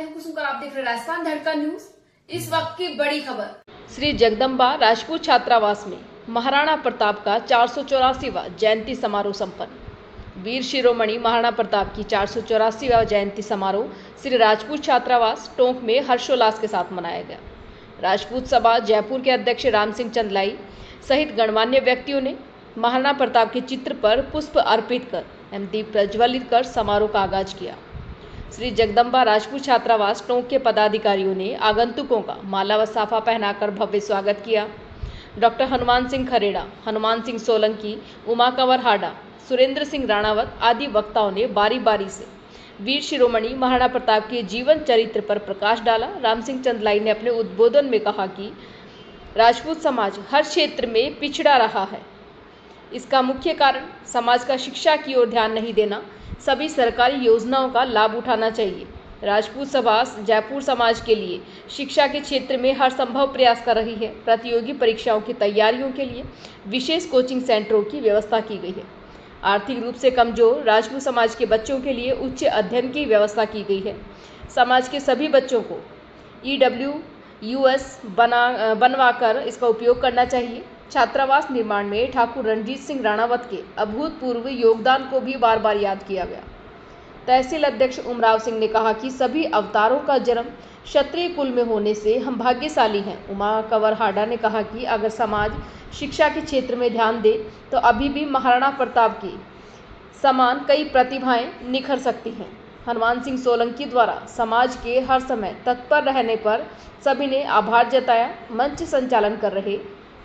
मैं हूं कुसुम, आप देख रहे हैं राजस्थान धड़का न्यूज। इस वक्त की बड़ी खबर। श्री जगदम्बा राजपूत छात्रावास में महाराणा प्रताप का 484वां जयंती समारोह संपन्न। वीर शिरोमणि महाराणा प्रताप की 484वां जयंती समारोह श्री राजपूत छात्रावास टोंक में हर्षोल्लास के साथ मनाया गया। राजपूत सभा जयपुर के अध्यक्ष राम सिंह चंदलाई सहित गणमान्य व्यक्तियों ने महाराणा प्रताप के चित्र पर पुष्प अर्पित कर एवं दीप प्रज्वलित कर समारोह का आगाज किया। श्री जगदम्बा राजपूत छात्रावास टोंक के पदाधिकारियों ने आगंतुकों का माला व साफा पहनाकर भव्य स्वागत किया। डॉक्टर हनुमान सिंह खरेड़ा, हनुमान सिंह सोलंकी, उमा कंवर हाडा, सुरेंद्र सिंह राणावत आदि वक्ताओं ने बारी बारी से वीर शिरोमणि महाराणा प्रताप के जीवन चरित्र पर प्रकाश डाला। राम सिंह चंदलाई ने अपने उद्बोधन में कहा कि राजपूत समाज हर क्षेत्र में पिछड़ा रहा है। इसका मुख्य कारण समाज का शिक्षा की ओर ध्यान नहीं देना, सभी सरकारी योजनाओं का लाभ उठाना चाहिए। राजपूत सभा जयपुर समाज के लिए शिक्षा के क्षेत्र में हर संभव प्रयास कर रही है। प्रतियोगी परीक्षाओं की तैयारियों के लिए विशेष कोचिंग सेंटरों की व्यवस्था की गई है। आर्थिक रूप से कमजोर राजपूत समाज के बच्चों के लिए उच्च अध्ययन की व्यवस्था की गई है। समाज के सभी बच्चों को EWS बनवाकर इसका उपयोग करना चाहिए। छात्रावास निर्माण में ठाकुर रणजीत सिंह राणावत के अभूतपूर्व योगदान को भी बार बार याद किया गया। तहसील अध्यक्ष उमराव सिंह ने कहा कि सभी अवतारों का जन्म क्षत्रिय कुल में होने से हम भाग्यशाली हैं। उमा कंवर हाडा ने कहा कि अगर समाज शिक्षा के क्षेत्र में ध्यान दे तो अभी भी महाराणा प्रताप की समान कई प्रतिभाएं निखर सकती हैं। हनुमान सिंह सोलंकी द्वारा समाज के हर समय तत्पर रहने पर सभी ने आभार जताया। मंच संचालन कर रहे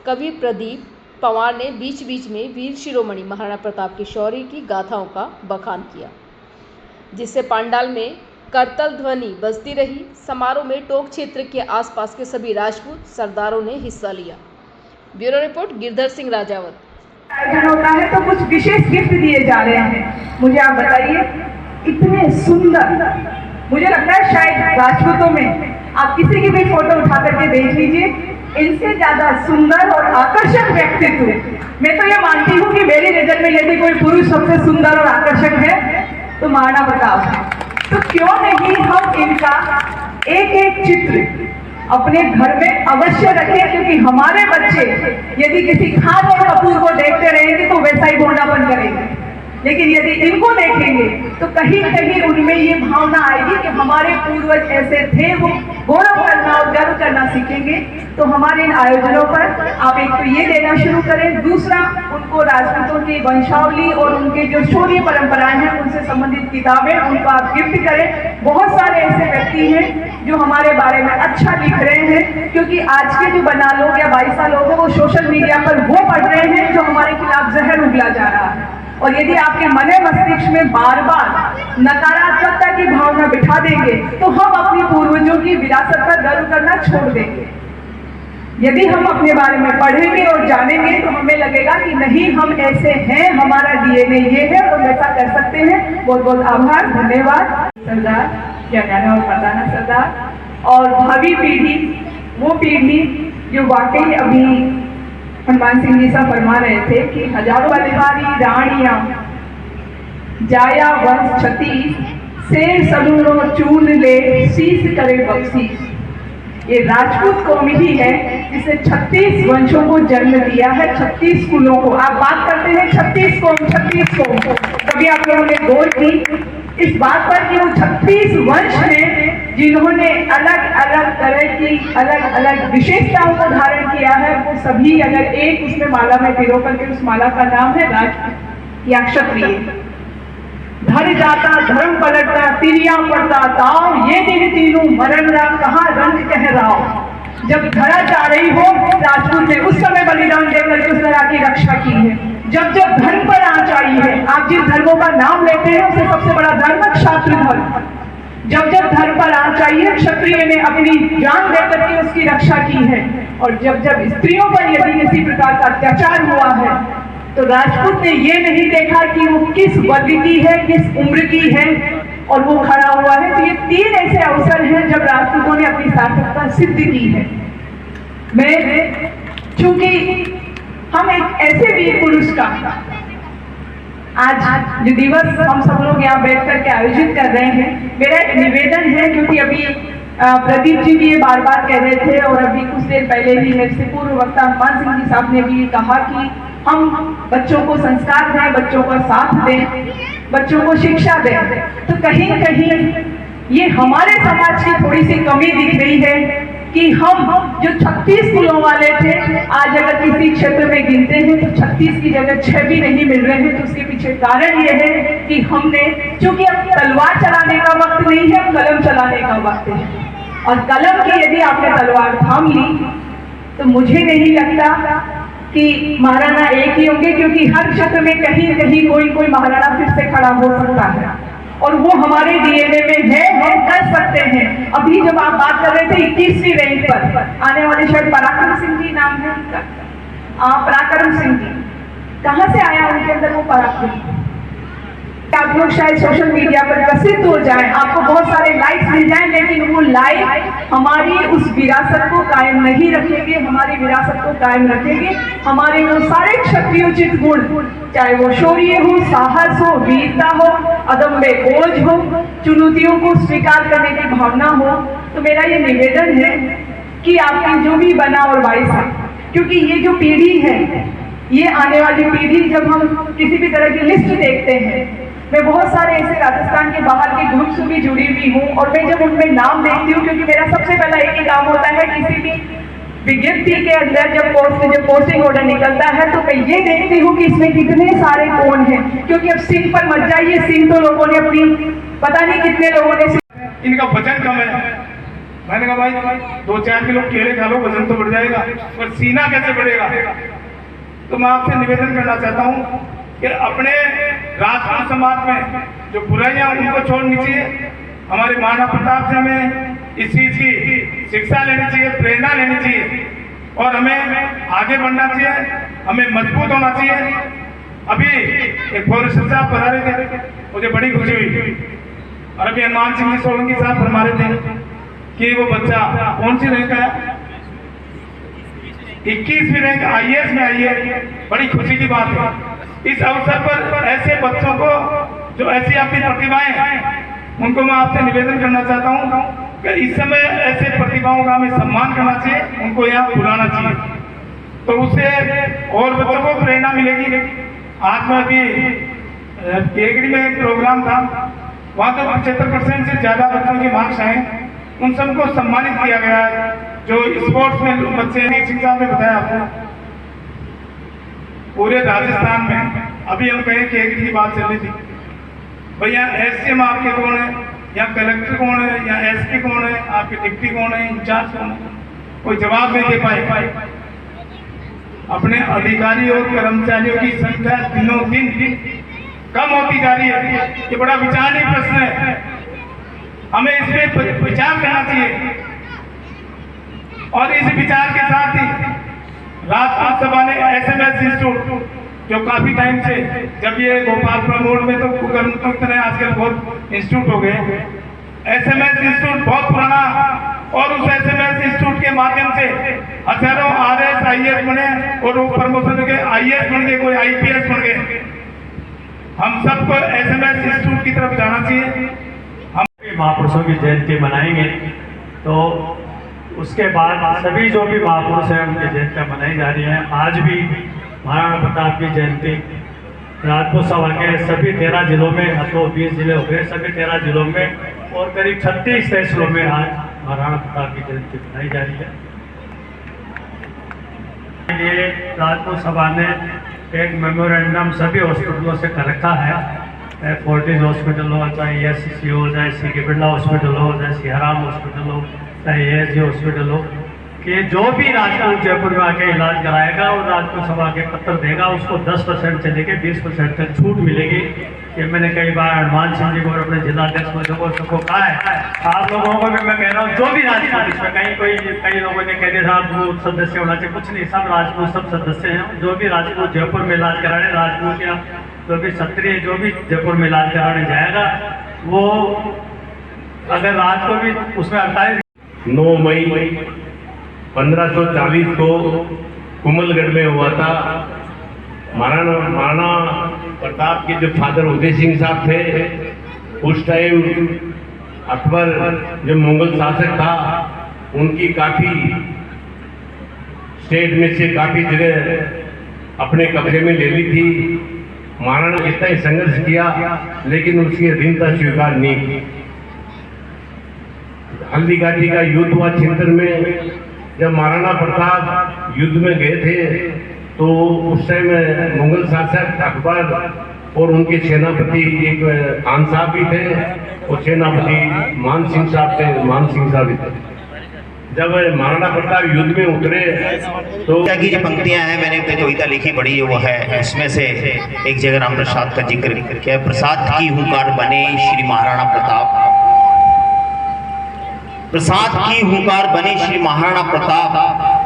कवि प्रदीप पवार ने बीच बीच में वीर शिरोमणि महाराणा प्रताप के शौर्य की गाथाओं का बखान किया, जिससे पंडाल में करतल ध्वनि बजती रही। समारोह में टोंक क्षेत्र के आसपास के सभी राजपूत सरदारों ने हिस्सा लिया। Bureau report Girdhar Singh Rajawat. आयोजन होता है तो कुछ विशेष गिफ्ट दिए जा रहे हैं। मुझे आप बताइए, इतने सुंदर, मुझे लगता है शायद राजपूतों में आप किसी की भी फोटो उठा करके देख लीजिए, इनसे ज्यादा सुंदर और आकर्षक व्यक्तित्व मैं तो ये मानती हूँ कि मेरी नजर में यदि कोई पुरुष सबसे सुंदर और आकर्षक है तो महाराणा प्रताप है। तो क्यों नहीं हम इनका एक एक चित्र अपने घर में अवश्य रखें, क्योंकि हमारे बच्चे यदि किसी खान और कपूर को देखते रहेंगे तो वैसा ही गोंडापन करेंगे, लेकिन यदि इनको देखेंगे तो कहीं कहीं उनमें ये भावना आएगी कि हमारे पूर्वज ऐसे थे, वो गौरव करना और गर्व करना सीखेंगे। तो हमारे इन आयोजनों पर आप एक तो ये देना शुरू करें, दूसरा उनको राजपूतों की वंशावली और उनके जो शौर्य परंपराएं हैं उनसे संबंधित किताबें उनको आप गिफ्ट करें। बहुत सारे ऐसे व्यक्ति हैं जो हमारे बारे में अच्छा लिख रहे हैं, क्योंकि आज के जो बना लोग या 22 लोग हैं वो सोशल मीडिया पर वो पढ़ रहे हैं जो हमारे खिलाफ जहर उगला जा रहा है। और यदि आपके मन मस्तिष्क में बार बार नकारात्मकता की भावना बिठा देंगे तो हम अपनी पूर्वजों की विरासत पर गर्व करना छोड़ देंगे। यदि हम अपने बारे में पढ़ेंगे और जानेंगे तो हमें लगेगा कि नहीं, हम ऐसे हैं, हमारा DNA ये है और ऐसा कर सकते हैं। बहुत बहुत आभार, धन्यवाद। सरदार क्या कहना और पता ना सरदार और भावी पीढ़ी, वो पीढ़ी जो वाकई अभी हनुमान सिंह जी साहब फरमा रहे थे कि हजारों बलिहारी रानियां जाया वंश छतीस शेर सलूरो चून ले शीश करे बख्शीश। ये राजपूत कौम ही है जिसने 36 वंशों को जन्म दिया है, 36 कुलों को। आप बात करते हैं 36 कौम, कभी आप लोगों ने गौर की इस बात पर कि वो 36 वंश में जिन्होंने अलग अलग तरह की अलग अलग विशेषताओं को धारण किया है, वो सभी अगर एक उसमें माला में पिरो करके, उस माला का नाम है राजपूत या क्षत्रिय। धर जाता धर्म पलटता तिरिया पड़ता ताव, ये दिन तीनों मरण राम कहाँ रंग कह राव। जब धरा जा रही हो राजपूत ने उस समय बलिदान देकर उस तरह की रक्षा की है। जब जब धर्म पर आंच आई है, आप जिस धर्मों का नाम लेते हैं उससे सबसे बड़ा धर्म क्षात्र धर्म। जब जब धर्म पर आंच आई है क्षत्रिय ने अपनी जान देकर के उसकी रक्षा की है। और जब जब स्त्रियों पर यदि किसी प्रकार का अत्याचार हुआ है तो राजपूत ने ये नहीं देखा कि वो किस वर्ग की है, किस उम्र की है, और वो खड़ा हुआ है। तो ये 3 ऐसे अवसर हैं जब राजपूतों ने अपनी सार्थकता सिद्ध की है। मैं चूंकि हम एक ऐसे वीर पुरुष का आज जो दिवस हम सब लोग यहाँ बैठ करके आयोजित कर रहे हैं, मेरा एक निवेदन है, क्योंकि अभी प्रदीप जी भी ये बार बार कह रहे थे और अभी कुछ देर पहले ही मेरे से पूर्व वक्ता हनुमान सिंह जी साहब ने भी कहा कि हम बच्चों को संस्कार दें, बच्चों का साथ दें, बच्चों को शिक्षा दें। तो कहीं न कहीं ये हमारे समाज की थोड़ी सी कमी दिख रही है कि हम जो 36 कुलों वाले थे, आज अगर किसी क्षेत्र में गिनते हैं तो 36 की जगह 6 भी नहीं मिल रहे हैं। तो उसके पीछे कारण ये है कि हमने, क्योंकि अब तलवार चलाने का वक्त नहीं है, अब कलम चलाने का वक्त है। और कलम की यदि आपने तलवार थाम ली तो मुझे नहीं लगता कि महाराणा एक ही होंगे, क्योंकि हर क्षेत्र में कहीं न कहीं कोई कोई महाराणा फिर से खड़ा हो सकता है और वो हमारे डीएनए में है, हम कर सकते हैं। अभी जब आप बात कर रहे थे 21वीं रैंक पर आने वाले, शायद पराक्रम सिंह जी नाम है उनका, पराक्रम सिंह जी, कहाँ से आया उनके अंदर वो पराक्रम? आप लोग शायद सोशल मीडिया पर प्रसिद्ध हो जाएं, आपको बहुत सारे लाइक्स मिल जाएं, लेकिन वो लाइक हमारी उस विरासत को कायम नहीं रखेंगे, हमारी विरासत को कायम रखेंगे हमारे वो सारे क्षत्रियोचित गुण, चाहे वो शौर्य हो, साहस हो, वीरता हो, अदम्य ओज हो, चुनौतियों को स्वीकार करने की भावना हो। तो मेरा ये निवेदन है कि आपकी जो भी बना और वाइस है, क्योंकि ये जो पीढ़ी है, ये आने वाली पीढ़ी, जब हम किसी भी तरह की लिस्ट देखते हैं, मैं बहुत सारे ऐसे राजस्थान के बाहर के ग्रुप से भी जुड़ी हुई हूँ और मैं जब उनमें नाम देखती हूँ, क्योंकि मेरा सबसे पहला एक ही काम होता है किसी भी विज्ञप्ति के अंदर जब पोस्टिंग ऑर्डर निकलता है तो मैं ये देखती हूँ कि इसमें कितने सारे कौन हैं, क्योंकि अब सिंह पर मत जाइए, सिंह तो लोगों ने अपनी पता नहीं कितने लोगों ने, इनका वजन कम है। मैंने कहा भाई 2-4 किलो केले खा लो, वजन तो बढ़ जाएगा, पर सीना कैसे बढ़ेगा? तो मैं आपसे निवेदन करना चाहता हूँ कि अपने राजपूत समाज में जो बुराइयां उनको छोड़नी चाहिए। हमारे महाराणा प्रताप से हमें इस चीज की शिक्षा लेनी चाहिए, प्रेरणा लेनी चाहिए और हमें आगे बढ़ना चाहिए, हमें मजबूत होना चाहिए। अभी एक फॉरेस्टर साहब बता रहे थे, मुझे बड़ी खुशी हुई, और अभी हनुमान सिंह जी सोलंकी साहब फरमा रहे थे कि वो बच्चा कौन सी रैंक है, 21वीं रैंक IAS में आई है। बड़ी खुशी की बात है। इस अवसर पर ऐसे बच्चों को जो ऐसी अपनी प्रतिभाएं हैं, उनको मैं आपसे निवेदन करना चाहता हूं कि इस समय ऐसे प्रतिभाओं का हमें सम्मान करना चाहिए, उनको यहाँ बुलाना चाहिए, तो उससे और बच्चों को प्रेरणा मिलेगी। आज में अभी केकड़ी में एक प्रोग्राम था, वहाँ तो 75% से ज्यादा बच्चों के मार्क्स आए, उन सबको सम्मानित किया गया है। जो स्पोर्ट्स में बच्चे, सिंह साहब ने बताया आपको, पूरे राजस्थान में अभी हम कहें कि एक ही बात चल रही थी, भैया SCM आपके कौन है, या कलेक्टर कौन है, या SP कौन है, आपके डिप्टी कौन है, इंचार्ज कौन है, कोई जवाब नहीं दे पाए। अपने अधिकारी और कर्मचारियों की संख्या दिनों दिन कम होती जा रही है। ये बड़ा विचारणीय प्रश्न है, हमें इस पर विचार करना चाहिए। और इस विचार के साथ ही राजपूत सभा ने SMS इंस्टीट्यूट, जो काफी टाइम से, जब ये गोपालपुरा मोड़ में तो आजकल बहुत इंस्टीट्यूट हो गए, SMS इंस्टीट्यूट बहुत पुराना, और उस SMS इंस्टीट्यूट के माध्यम से हजारों RS IAS बने और वो प्रमोशन के IAS बन गए, कोई IPS बन गए। हम सबको SMS इंस्टीट्यूट की तरफ जाना चाहिए। हम महापुरुषों की जयंती मनाएंगे, तो उसके बाद सभी जो भी महापुरुष हैं उनकी जयंतियाँ मनाई जा रही हैं। आज भी महाराणा प्रताप की जयंती राजपूत सभा के सभी 13 जिलों में, अब तो 20 जिले हो गए, सभी 13 जिलों में और करीब 36 तहसीलों में आज महाराणा प्रताप की जयंती मनाई जा रही है। ये राजपूत सभा ने एक मेमोरेंडम सभी हॉस्पिटलों से कर रखा है, फोर्टिस हॉस्पिटल हो, चाहे SCC हो, चाहे CK बिरला हॉस्पिटल हो, चाहे सियाराम हॉस्पिटल हो, चाहे ASG हॉस्पिटल हो, कि जो भी राजपूत जयपुर में आके इलाज कराएगा और राजपूत सभा के पत्र देगा, उसको 10% से लेकर 20% तक छूट मिलेगी। ये मैंने कई बार हनुमान सिंह जी को और अपने जिलाध्यक्ष को सबको कहा है। आप लोगों को भी मैं कह रहा हूँ, जो भी राजपूत, इसमें कई लोगों ने कह दिया राजपूत सदस्य होना चाहिए, कुछ नहीं, सब राजपूत सब सदस्य हैं। जो भी राजपूत जयपुर में इलाज कराने, राजपूत या जो भी क्षत्रिय जो भी जयपुर में इलाज कराने जाएगा, वो अगर रात को भी उसमें 9 मई 1540 को कुमलगढ़ में हुआ था। महाराणा प्रताप के जो फादर उदय सिंह साहब थे, उस टाइम अकबर जो मुगल शासक था, उनकी काफ़ी स्टेट में से काफ़ी जगह अपने कब्जे में ले ली थी। महाराणा ने इतना ही संघर्ष किया, लेकिन उसकी अधीनता स्वीकार नहीं की। हल्दी घाटी का युद्ध हुआ छिंदर में। जब महाराणा प्रताप युद्ध में गए थे, तो उस टाइम मुगल शासक अकबर और उनके सेनापति एक खान साहब भी थे, और सेनापति मान सिंह साहब थे, मान सिंह साहब भी थे। जब महाराणा प्रताप युद्ध में उतरे तो की जो पंक्तियां हैं, मैंने अपनी कविता लिखी बड़ी वो है, इसमें से एक जगह राम प्रसाद का जिक्र किया। प्रसाद की हुंकार बने श्री महाराणा प्रताप, प्रसाद की हुंकार बने श्री महाराणा प्रताप,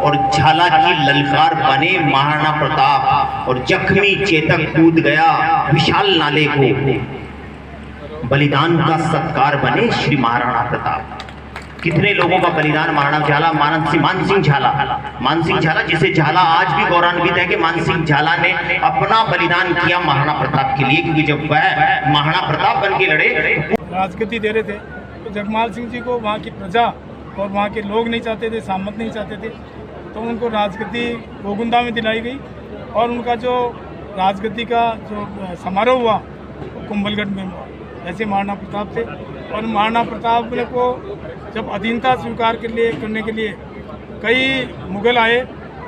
और झाला की ललकार बने महाराणा प्रताप, और जख्मी चेतक कूद गया विशाल नाले को, बलिदान का सत्कार बने श्री महाराणा प्रताप। कितने लोगों का बलिदान महाराणा झाला, मान सिंह झाला, जिसे झाला आज भी गौरवान्वित है कि मान सिंह झाला ने अपना बलिदान किया महाराणा प्रताप के लिए, क्योंकि जब वह महाराणा प्रताप बन के लड़े, राजगद्दी दे रहे थे, तो जगमाल सिंह जी को वहाँ की प्रजा और वहाँ के लोग नहीं चाहते थे, सामंत नहीं चाहते थे, तो उनको राजगद्दी गोगुंदा में दिलाई गई। और उनका जो राजगद्दी का जो समारोह हुआ वो कुंभलगढ़ में हुआ। ऐसे महाराणा प्रताप थे। और महाराणा प्रताप को जब अधीनता स्वीकार करने के लिए कई मुगल आए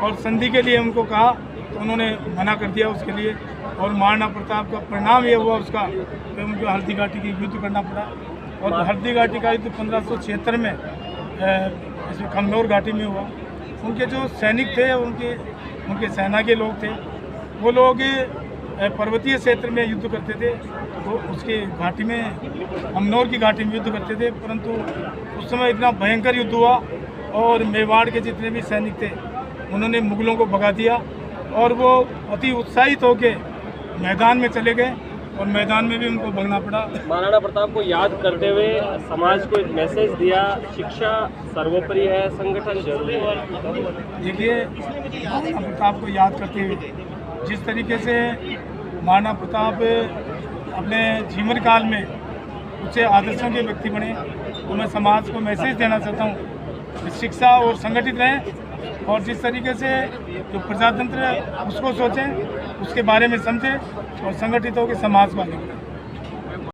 और संधि के लिए उनको कहा, तो उन्होंने मना कर दिया उसके लिए। और महाराणा प्रताप का परिणाम ये हुआ उसका कि उनको हल्दी घाटी की युद्ध करना पड़ा। और हल्दी घाटी का युद्ध 1576 में इसमें खमनौर घाटी में हुआ। उनके जो सैनिक थे, उनके सेना के लोग थे, वो लोग पर्वतीय क्षेत्र में युद्ध करते थे, तो उसकी घाटी में, खमनौर की घाटी में युद्ध करते थे। परंतु उस समय इतना भयंकर युद्ध हुआ और मेवाड़ के जितने भी सैनिक थे उन्होंने मुगलों को भगा दिया, और वो अति उत्साहित होकर मैदान में चले गए, और मैदान में भी उनको भगना पड़ा। महाराणा प्रताप को याद करते हुए समाज को एक मैसेज दिया, शिक्षा सर्वोपरि है, संगठन जरूरी है। देखिए, महाराणा प्रताप को याद करते हुए जिस तरीके से महाराणा प्रताप अपने जीवन काल में ऊंचे आदर्शों के व्यक्ति बने, तो मैं समाज को मैसेज देना चाहता हूँ कि शिक्षा और संगठित रहें, और जिस तरीके से जो प्रजातंत्र है उसको सोचें, उसके बारे में समझें, और संगठित होकर समाज वाले